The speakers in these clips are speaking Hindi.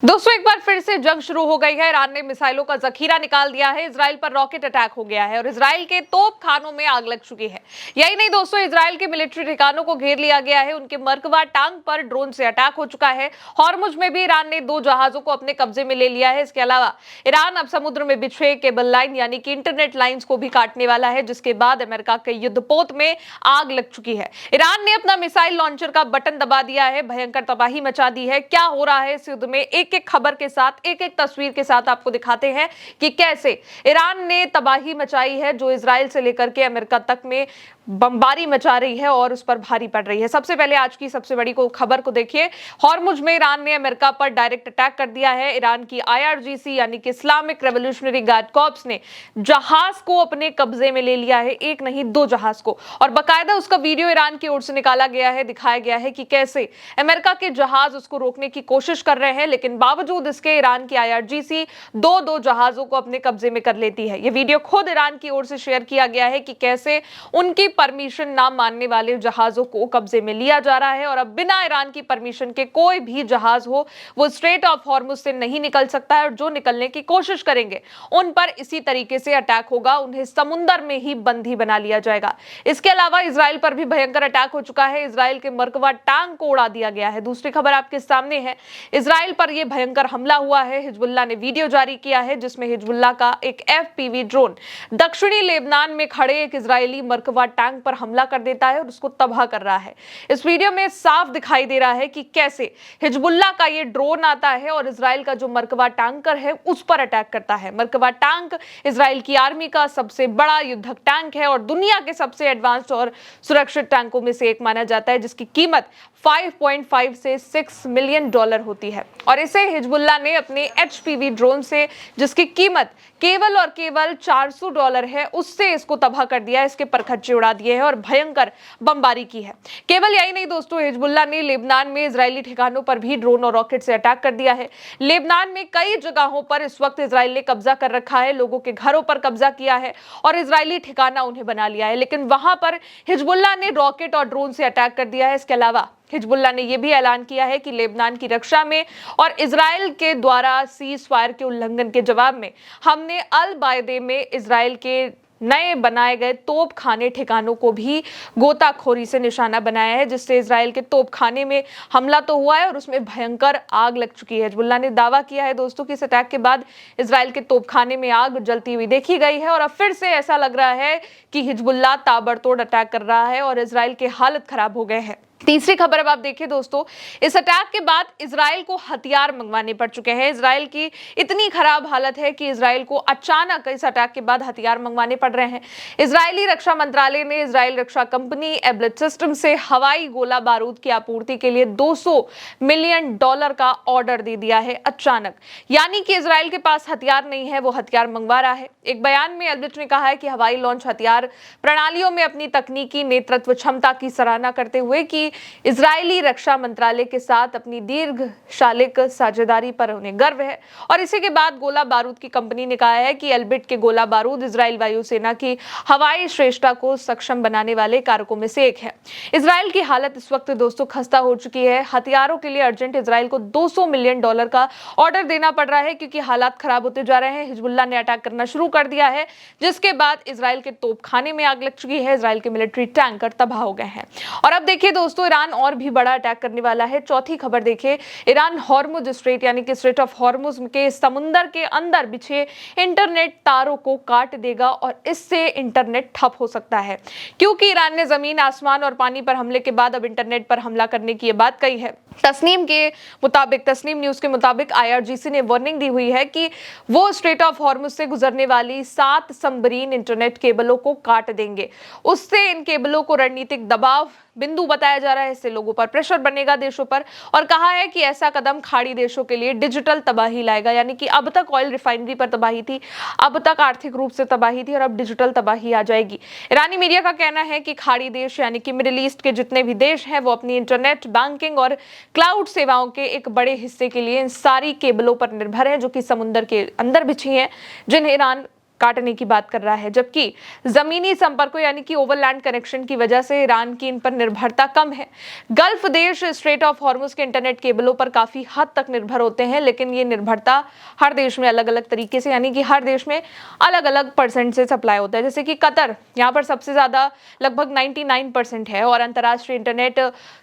दोस्तों एक बार फिर से जंग शुरू हो गई है। ईरान ने मिसाइलों का जखीरा निकाल दिया है। इजराइल पर रॉकेट अटैक हो गया है और इजराइल के तोप खानों में आग लग चुकी है। यही नहीं दोस्तों, इजराइल के मिलिट्री ठिकानों को घेर लिया गया है। उनके मरकवा टांग पर ड्रोन से अटैक हो चुका है। हॉर्मुज में भी ईरान ने 2 जहाजों को अपने कब्जे में ले लिया है। इसके अलावा ईरान अब समुद्र में बिछे केबल लाइन यानी कि इंटरनेट लाइन्स को भी काटने वाला है, जिसके बाद अमेरिका के युद्धपोत में आग लग चुकी है। ईरान ने अपना मिसाइल लॉन्चर का बटन दबा दिया है, भयंकर तबाही मचा दी है। क्या हो रहा है इस युद्ध में, एक एक खबर के साथ, एक एक तस्वीर के साथ आपको दिखाते हैं कि कैसे ईरान ने तबाही मचाई है, जो इजराइल से लेकर के अमेरिका तक में बमबारी मचा रही है और उस पर भारी पड़ रही है। सबसे पहले आज की सबसे बड़ी खबर को देखिए। हॉर्मुज में ईरान ने अमेरिका पर डायरेक्ट अटैक कर दिया है। ईरान की IRGC यानी कि इस्लामिक रेवोल्यूशनरी गार्ड कॉर्प्स ने जहाज को अपने कब्जे में ले लिया है, एक नहीं 2 जहाज को, और बाकायदा उसका वीडियो ईरान की ओर से निकाला गया है। दिखाया गया है कि कैसे अमेरिका के जहाज उसको रोकने की कोशिश कर रहे हैं, लेकिन बावजूद इसके ईरान की IRGC 2 जहाजों को अपने कब्जे में कर लेती है। यह वीडियो खुद ईरान की ओर से शेयर किया गया है कि कैसे उनकी परमिशन ना मानने वाले जहाजों को कब्जे में लिया जा रहा है और अब बिना ईरान की परमिशन के कोई भी जहाज हो वो स्ट्रेट ऑफ हॉर्मुज से नहीं निकल सकता है, और जो निकलने की कोशिश करेंगे उन पर इसी तरीके से अटैक होगा, उन्हें समुद्र में ही बंदी बना लिया जाएगा। इसके अलावा इजराइल पर भी भयंकर अटैक हो चुका है। इजराइल के मरकवा टांग को उड़ा दिया गया है। दूसरी खबर आपके सामने है, इजराइल पर यह भयंकर हमला हुआ है। हिजबुल्लाह ने वीडियो जारी किया है जिसमें हिजबुल्लाह का एक FPV ड्रोन दक्षिणी लेबनान में खड़े एक इजरायली मरकवा टैंक पर हमला कर देता है और उसको तबाह कर रहा है। इस वीडियो में साफ दिखाई दे रहा है कि कैसे हिजबुल्लाह का ये ड्रोन आता है और इजराइल का जो मरकवा टैंकर है उस पर अटैक करता है। मरकवा टैंक इजराइल की आर्मी का सबसे बड़ा युद्धक टैंक है और दुनिया के सबसे एडवांस्ड और सुरक्षित टैंकों में से एक माना जाता है, जिसकी कीमत 5.5 से 6 मिलियन डॉलर होती है। और इसे हिजबुल्लाह ने अपने HPV ड्रोन से, जिसकी कीमत केवल और केवल $400 है, उससे इसको तबाह कर दिया है, इसके परखच्चे उड़ा दिए हैं और भयंकर बमबारी की है। केवल यही नहीं दोस्तों, हिजबुल्लाह ने लेबनान में इजरायली ठिकानों पर भी ड्रोन और रॉकेट से अटैक कर दिया है। लेबनान में कई जगहों पर इस वक्त इजराइल ने कब्जा कर रखा है, लोगों के घरों पर कब्जा किया है और इजरायली ठिकाना उन्हें बना लिया है, लेकिन वहां पर हिजबुल्लाह ने रॉकेट और ड्रोन से अटैक कर दिया है। इसके अलावा हिजबुल्लाह ने यह भी ऐलान किया है कि लेबनान की रक्षा में और इजराइल के द्वारा सीज फायर के उल्लंघन के जवाब में हमने अल बायदे में इजराइल के नए बनाए गए तोप खाने ठिकानों को भी गोताखोरी से निशाना बनाया है, जिससे इजराइल के तोप खाने में हमला तो हुआ है और उसमें भयंकर आग लग चुकी है। हिजबुल्लाह ने दावा किया है दोस्तों कि इस अटैक के बाद इजराइल के तोप खाने में आग जलती हुई देखी गई है और अब फिर से ऐसा लग रहा है कि हिजबुल्लाह ताबड़तोड़ अटैक कर रहा है और इजराइल के हालत खराब हो गए हैं। तीसरी खबर अब आप देखिए दोस्तों, इस अटैक के बाद इजराइल को हथियार मंगवाने पड़ चुके हैं। इजराइल की इतनी खराब हालत है कि इजराइल को अचानक इस अटैक के बाद हथियार मंगवाने पड़ रहे हैं। इजरायली रक्षा मंत्रालय ने इजराइल रक्षा कंपनी एबलेट सिस्टम से हवाई गोला बारूद की आपूर्ति के लिए $200 मिलियन का ऑर्डर दे दिया है अचानक। यानी कि इजराइल के पास हथियार नहीं है, वो हथियार मंगवा रहा है। एक बयान में एबलेट ने कहा है कि हवाई लॉन्च हथियार प्रणालियों में अपनी तकनीकी नेतृत्व क्षमता की सराहना करते हुए कि इजरायली रक्षा मंत्रालय के साथ अपनी दीर्घकालिक साझेदारी पर उन्हें गर्व है। और इसी के बाद गोला बारूद की कंपनी ने कहा है कि एल्बिट के गोला बारूद इजराइल वायुसेना की हवाई श्रेष्ठता को सक्षम बनाने वाले कारकों में से एक है। इजराइल की हालत इस वक्त दोस्तों खस्ता हो चुकी है। हथियारों के लिए अर्जेंट इजराइल को $200 मिलियन का ऑर्डर देना पड़ रहा है, क्योंकि हालात खराब होते जा रहे हैं। हिजबुल्लाह ने अटैक करना शुरू कर दिया है, जिसके बाद इजराइल के तोपखाने में आग लग चुकी है। इजराइल के मिलिट्री टैंकर तबाह हो गए हैं। और अब देखिए दोस्तों, ईरान और भी बड़ा अटैक करने वाला है। चौथी खबर देखिए, ईरान हॉर्मुज स्ट्रेट यानी कि स्ट्रेट ऑफ हॉर्मुज के समुद्र के अंदर बिछे इंटरनेट तारों को काट देगा और इससे इंटरनेट ठप हो सकता है, क्योंकि ईरान ने जमीन, आसमान और पानी पर हमले के बाद अब इंटरनेट पर हमला करने की बात कही है। तस्नीम न्यूज के मुताबिक IRGC ने वार्निंग दी हुई है कि वो स्ट्रेट ऑफ हॉर्मुज से गुजरने वाली 7 सबमरीन इंटरनेट केबलों को काट देंगे। उससे इन केबलों को रणनीतिक दबाव बिंदु बताया जा रहा है। इससे लोगों पर प्रेशर बनेगा देशों पर, और कहा है कि ऐसा कदम खाड़ी देशों के लिए डिजिटल तबाही लाएगा। यानी कि अब तक ऑयल रिफाइनरी पर तबाही थी, अब तक आर्थिक रूप से तबाही थी और अब डिजिटल तबाही आ जाएगी। ईरानी मीडिया का कहना है कि खाड़ी देश यानी कि मिडिल ईस्ट के जितने भी देश हैं वो अपनी इंटरनेट, बैंकिंग और क्लाउड सेवाओं के एक बड़े हिस्से के लिए इन सारी केबलों पर निर्भर है, जो कि समुद्र के अंदर बिछी हैं, जिन्हें ईरान काटने की बात कर रहा है, जबकि जमीनी संपर्कों यानी कि ओवरलैंड कनेक्शन की वजह से ईरान की इन पर निर्भरता कम है। गल्फ देश स्ट्रेट ऑफ हॉर्मुज के इंटरनेट केबलों पर काफी हद तक निर्भर होते हैं, लेकिन ये निर्भरता हर देश में अलग अलग तरीके से, यानी कि हर देश में अलग अलग परसेंट से सप्लाई होता है। जैसे कि कतर, यहाँ पर सबसे ज्यादा लगभग 99% है, और अंतर्राष्ट्रीय इंटरनेट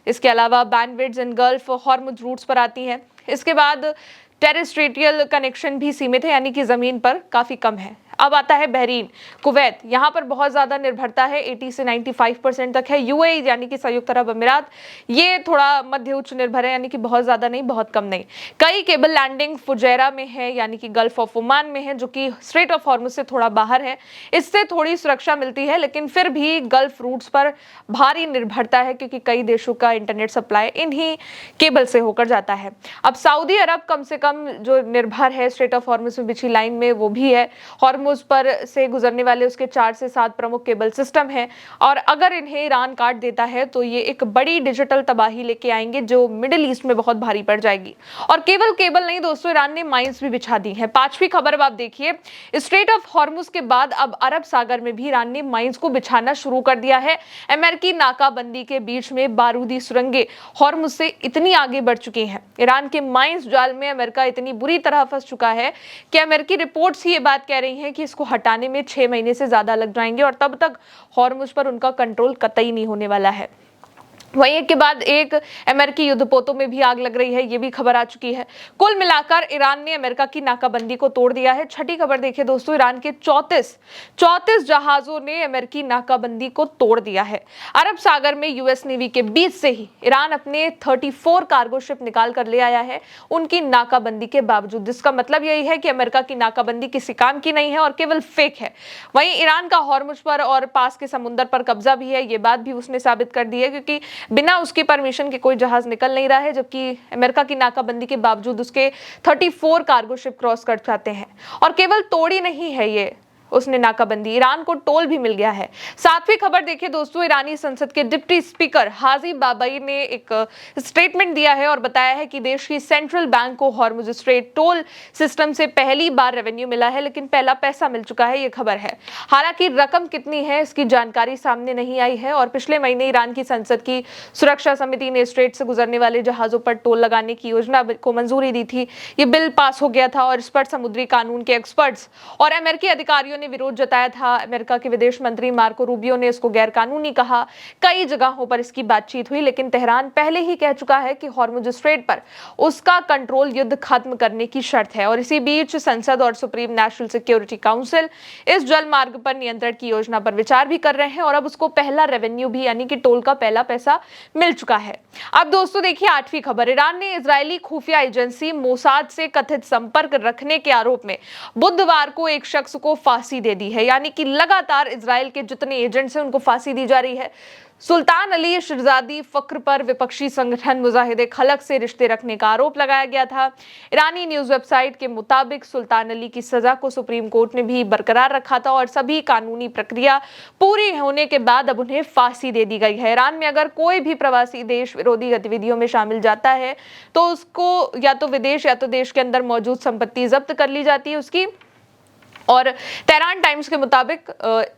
इसके अलावा बैंडविड्थ इन गल्फ हॉर्मुज रूट्स पर आती है। इसके बाद टेरेस्ट्रियल कनेक्शन भी सीमित है, यानी कि जमीन पर काफी कम है। अब आता है बहरीन, कुवैत, यहाँ पर बहुत ज्यादा निर्भरता है, 80 से 95% तक है। यूएई यानी कि संयुक्त अरब अमीरात, ये थोड़ा मध्य उच्च निर्भर है, यानी कि बहुत ज्यादा नहीं बहुत कम नहीं। कई केबल लैंडिंग फुजैरा में है, यानी कि गल्फ ऑफ ओमान में है, जो कि स्ट्रेट ऑफ हॉर्मुज से थोड़ा बाहर है। इससे थोड़ी सुरक्षा मिलती है, लेकिन फिर भी गल्फ रूट्स पर भारी निर्भरता है, क्योंकि कई देशों का इंटरनेट सप्लाई इन्हीं केबल से होकर जाता है। अब सऊदी अरब कम से कम जो निर्भर है स्ट्रेट ऑफ हॉर्मुज में बिछी लाइन में, वो भी है। हॉर्मुज पर से गुजरने वाले उसके 4 से 7 प्रमुख केबल सिस्टम हैं, और अगर इन्हें ईरान काट देता है तो ये एक बड़ी डिजिटल तबाही लेके आएंगे, जो मिडिल ईस्ट में बहुत भारी पड़ जाएगी। और केवल केबल नहीं दोस्तों, ईरान ने माइंस भी बिछा दी हैं। 5वीं खबर अब आप देखिए, स्ट्रेट ऑफ हॉर्मुज के बाद अब अरब सागर में भी ईरान ने माइंस को बिछाना शुरू कर दिया है। अमेरिकी नाकाबंदी के बीच में बारूदी सुरंगें हॉर्मुज से इतनी आगे बढ़ चुकी हैं। ईरान के माइंस जाल में अमेरिका इतनी बुरी तरह फंस चुका है कि अमेरिकी रिपोर्ट्स ही ये बात कह रही हैं कि इसको हटाने में 6 महीने से ज्यादा लग जाएंगे, और तब तक हॉर्मुज पर उनका कंट्रोल कतई नहीं होने वाला है। वहीं एक के बाद एक अमेरिकी युद्धपोतों में भी आग लग रही है, ये भी खबर आ चुकी है। कुल मिलाकर ईरान ने अमेरिका की नाकाबंदी को तोड़ दिया है। छठी खबर देखिए दोस्तों, ईरान के 34 जहाजों ने अमेरिकी नाकाबंदी को तोड़ दिया है। अरब सागर में यूएस नेवी के बीच से ही ईरान अपने 34 कार्गो शिप निकाल कर ले आया है, उनकी नाकाबंदी के बावजूद। जिसका मतलब यही है कि अमेरिका की नाकाबंदी किसी काम की नहीं है और केवल फेक है। वहीं ईरान का हॉर्मुज पर और पास के समुद्र पर कब्जा भी है, ये बात भी उसने साबित कर दी है, क्योंकि बिना उसकी परमिशन के कोई जहाज निकल नहीं रहा है, जबकि अमेरिका की नाकाबंदी के बावजूद उसके 34 कार्गो शिप क्रॉस कर जाते हैं। और केवल तोड़ी नहीं है ये उसने नाकाबंदी, ईरान को टोल भी मिल गया है। 7वीं खबर देखिए दोस्तों, ईरानी संसद के डिप्टी स्पीकर हाजी बाबई ने एक स्टेटमेंट दिया है और बताया है कि देश की सेंट्रल बैंक को हॉर्मुज स्ट्रेट टोल सिस्टम से पहली बार रेवेन्यू मिला है, लेकिन पहला पैसा मिल चुका है, ये खबर है। हालांकि रकम कितनी है इसकी जानकारी सामने नहीं आई है। और पिछले महीने ईरान की संसद की सुरक्षा समिति ने स्ट्रेट से गुजरने वाले जहाजों पर टोल लगाने की योजना को मंजूरी दी थी। ये बिल पास हो गया था और इस पर समुद्री कानून के एक्सपर्ट्स और अमेरिकी अधिकारियों ने विरोध जताया था। अमेरिका के विदेश मंत्री मार्को रूबियो ने इसको गैरकानूनी कहा। कई जगहों पर इसकी बातचीत हुई, लेकिन तेहरान पहले ही कह चुका है कि हॉर्मुज स्ट्रेट पर उसका कंट्रोल युद्ध खत्म करने की शर्त है। और इसी बीच संसद और सुप्रीम नेशनल सिक्योरिटी काउंसिल इस जल मार्ग पर नियंत्रण की योजना पर विचार भी कर रहे हैं, और अब उसको पहला रेवेन्यू भी यानी कि टोल का पहला पैसा मिल चुका है। अब दोस्तों देखिए 8वीं खबर, ईरान ने इजरायली खुफिया एजेंसी मोसाद से कथित संपर्क रखने के आरोप में बुधवार को एक शख्स को फांसी दे दी है। यानी कि लगातार इजराइल के जितने एजेंट्स हैं उनको फांसी दी जा रही है। सुल्तान अली शहजादी फक्र पर विपक्षी संगठन मुजाहिदे खलक से रिश्ते रखने का आरोप लगाया गया था। ईरानी न्यूज वेबसाइट के मुताबिक सुल्तान अली की सजा को सुप्रीम कोर्ट ने भी बरकरार रखा था और सभी कानूनी प्रक्रिया पूरी होने के बाद अब उन्हें फांसी दे दी गई है। ईरान में अगर कोई भी प्रवासी देश विरोधी गतिविधियों में शामिल जाता है तो उसको या तो विदेश या तो देश के अंदर मौजूद संपत्ति जब्त कर ली जाती है उसकी। और तेहरान टाइम्स के मुताबिक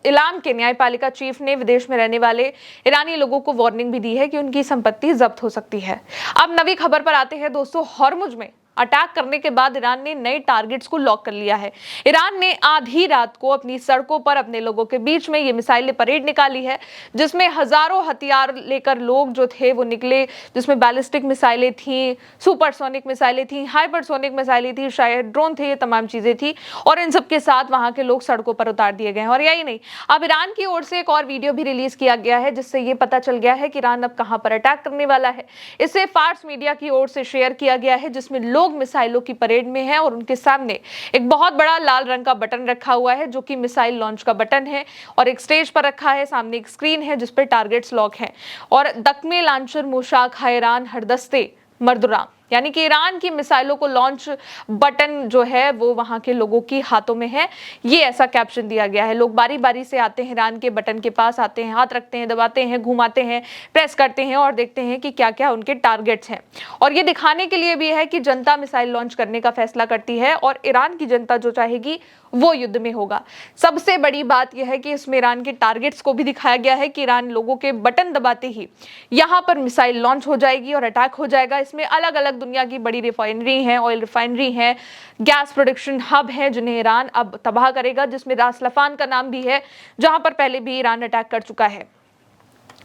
इलाम के न्यायपालिका चीफ ने विदेश में रहने वाले ईरानी लोगों को वार्निंग भी दी है कि उनकी संपत्ति जब्त हो सकती है। अब नवी खबर पर आते हैं दोस्तों, हॉर्मुज में अटैक करने के बाद ईरान ने नए टारगेट्स को लॉक कर लिया है। ईरान ने आधी रात को अपनी सड़कों पर अपने लोगों के बीच में ये मिसाइलें परेड निकाली है, जिसमें हजारों हथियार लेकर लोग जो थे वो निकले, जिसमें बैलिस्टिक मिसाइलें थी, सुपरसोनिक मिसाइलें थी, हाइपरसोनिक मिसाइलें थी, शायद ड्रोन थे, ये तमाम चीजें थी। और इन सबके साथ वहां के लोग सड़कों पर उतार दिए गए हैं। और यही नहीं, अब ईरान की ओर से एक और वीडियो भी रिलीज किया गया है, जिससे ये पता चल गया है कि ईरान अब कहां पर अटैक करने वाला है। इसे फार्स मीडिया की ओर से शेयर किया गया है, जिसमें लोग मिसाइलों की परेड में हैं और उनके सामने एक बहुत बड़ा लाल रंग का बटन रखा हुआ है, जो कि मिसाइल लॉन्च का बटन है, और एक स्टेज पर रखा है, सामने एक स्क्रीन है जिस पर टारगेट्स लॉक हैं। और दकमे लांचर, मूशाक, हायरान, हरदस्ते, मर्दुराम यानी कि ईरान की मिसाइलों को लॉन्च बटन जो है वो वहां के लोगों के हाथों में है, ये ऐसा कैप्शन दिया गया है। लोग बारी बारी से आते हैं ईरान के बटन के पास, आते हैं, हाथ रखते हैं, दबाते हैं, घुमाते हैं, प्रेस करते हैं और देखते हैं कि क्या क्या उनके टारगेट्स हैं। और ये दिखाने के लिए भी है कि जनता मिसाइल लॉन्च करने का फैसला करती है और ईरान की जनता जो चाहेगी वो युद्ध में होगा। सबसे बड़ी बात यह है कि इसमें ईरान के टारगेट्स को भी दिखाया गया है कि ईरान लोगों के बटन दबाते ही यहां पर मिसाइल लॉन्च हो जाएगी और अटैक हो जाएगा। इसमें अलग अलग दुनिया की बड़ी रिफाइनरी हैं, ऑयल रिफाइनरी हैं, गैस प्रोडक्शन हब हैं जिन्हें ईरान अब तबाह करेगा, जिसमें रास लफान का नाम भी है, जहां पर पहले भी ईरान अटैक कर चुका है।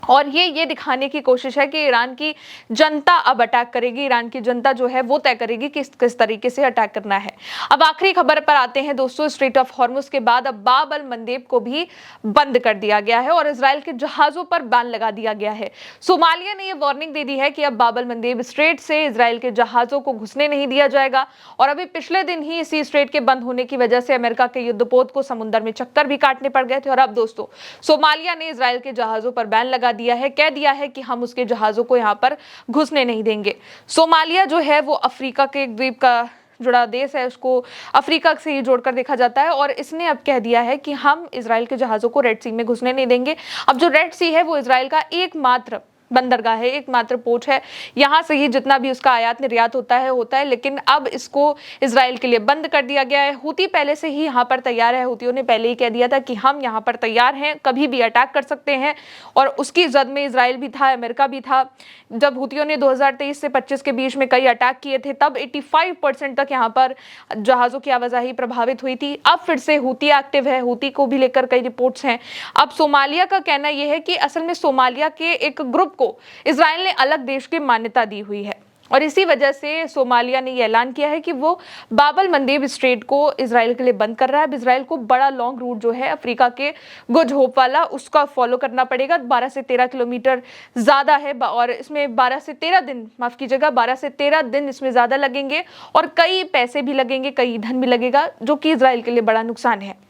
और ये दिखाने की कोशिश है कि ईरान की जनता अब अटैक करेगी, ईरान की जनता जो है वो तय करेगी कि किस तरीके से अटैक करना है। अब आखिरी खबर पर आते हैं दोस्तों। स्ट्रेट ऑफ हॉर्मुज के बाद अब बाब अल मंदेब को भी बंद कर दिया गया है और इजराइल के जहाजों पर बैन लगा दिया गया है। सोमालिया ने यह वार्निंग दे दी है कि अब बाब अल मंदेब स्ट्रेट से इजराइल के जहाजों को घुसने नहीं दिया जाएगा। और अभी पिछले दिन ही इसी स्ट्रेट के बंद होने की वजह से अमेरिका के युद्धपोत को समुद्र में चक्कर भी काटने पड़ गए थे। और अब दोस्तों सोमालिया ने इजराइल के जहाजों पर बैन लगा दिया है, कह दिया है कि हम उसके जहाजों को यहां पर घुसने नहीं देंगे। सोमालिया जो है वो अफ्रीका के द्वीप का जुड़ा देश है, उसको अफ्रीका से ही जोड़कर देखा जाता है और इसने अब कह दिया है कि हम इजराइल के जहाजों को रेड सी में घुसने नहीं देंगे। अब जो रेड सी है वो इजराइल का एकमात्र बंदरगाह है, एकमात्र पोर्ट है, यहां से ही जितना भी उसका आयात निर्यात होता है, लेकिन अब इसको इजराइल के लिए बंद कर दिया गया है। हुती पहले से ही यहां पर तैयार है, हुतियों ने पहले ही कह दिया था कि हम यहां पर तैयार हैं, कभी भी अटैक कर सकते हैं। और उसकी जद में इजराइल भी था, अमेरिका भी था। जब हुतियों ने 2023 से 25 के बीच में कई अटैक किए थे तब 85% तक यहाँ पर जहाजों की आवाजाही प्रभावित हुई थी। अब फिर से हुती एक्टिव है, हुती को भी लेकर कई रिपोर्ट्स हैं। अब सोमालिया का कहना यह है कि असल में सोमालिया के एक ग्रुप को इजराइल ने अलग देश की मान्यता दी हुई है और इसी वजह से सोमालिया ने यह ऐलान किया है कि वो बाब अल मंदेब स्ट्रेट को इजराइल के लिए बंद कर रहा है। अब इजराइल को बड़ा लॉन्ग रूट जो है अफ्रीका के गुड होप वाला उसका फॉलो करना पड़ेगा। 12 से 13 किलोमीटर ज्यादा है और इसमें 12 से 13 दिन, माफ कीजिएगा, 12 से 13 दिन इसमें ज्यादा लगेंगे और कई पैसे भी लगेंगे, कई ईंधन भी लगेगा, जो कि इजराइल के लिए बड़ा नुकसान है।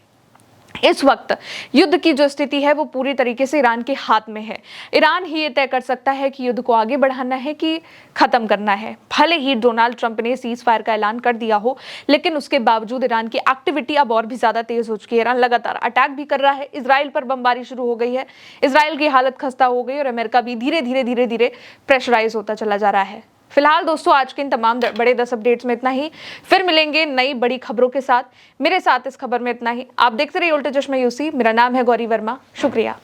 इस वक्त युद्ध की जो स्थिति है वो पूरी तरीके से ईरान के हाथ में है। ईरान ही ये तय कर सकता है कि युद्ध को आगे बढ़ाना है कि खत्म करना है। भले ही डोनाल्ड ट्रंप ने सीज फायर का ऐलान कर दिया हो, लेकिन उसके बावजूद ईरान की एक्टिविटी अब और भी ज्यादा तेज हो चुकी है। ईरान लगातार अटैक भी कर रहा है, इजराइल पर बमबारी शुरू हो गई है, इजराइल की हालत खस्ता हो गई और अमेरिका भी धीरे धीरे प्रेशराइज होता चला जा रहा है। फिलहाल दोस्तों आज के इन तमाम बड़े 10 अपडेट्स में इतना ही। फिर मिलेंगे नई बड़ी खबरों के साथ। मेरे साथ इस खबर में इतना ही। आप देखते रहिए उल्टे चश्मे यूसी। मेरा नाम है गौरी वर्मा। शुक्रिया।